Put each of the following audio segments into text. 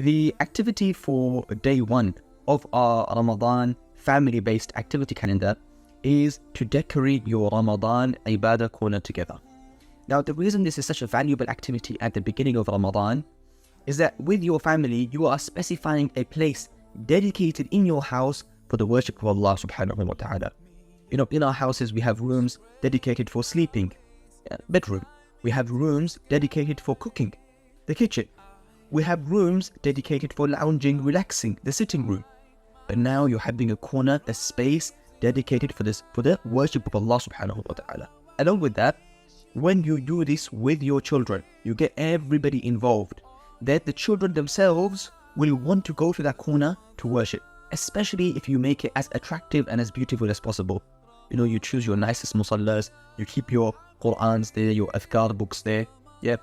The activity for day one of our Ramadan family-based activity calendar is to decorate your Ramadan Ibadah corner together. Now, the reason this is such a valuable activity at the beginning of Ramadan is that with your family, you are specifying a place dedicated in your house for the worship of Allah subhanahu wa ta'ala. In our houses, we have rooms dedicated for sleeping, bedroom. We have rooms dedicated for cooking, the kitchen. We have rooms dedicated for lounging, relaxing, the sitting room. But now you're having a corner, a space dedicated for the worship of Allah subhanahu wa ta'ala. Along with that, when you do this with your children, you get everybody involved, that the children themselves will want to go to that corner to worship, especially if you make it as attractive and as beautiful as possible. You choose your nicest musallas, you keep your Qur'ans there, your adhkar books there.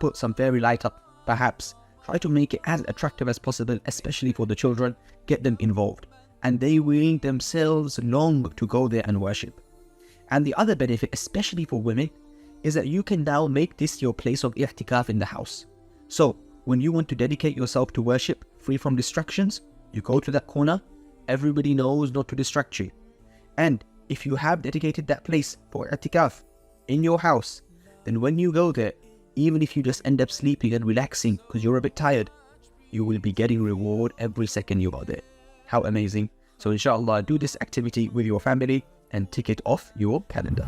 Put some fairy light up, perhaps. Try to make it as attractive as possible, especially for the children. Get them involved. And they will themselves long to go there and worship. And the other benefit, especially for women, is that you can now make this your place of i'tikaf in the house. So, when you want to dedicate yourself to worship, free from distractions, you go to that corner, everybody knows not to distract you. And if you have dedicated that place for i'tikaf in your house, then when you go there, even if you just end up sleeping and relaxing because you're a bit tired, you will be getting reward every second you are there. How amazing. So inshallah, do this activity with your family and tick it off your calendar.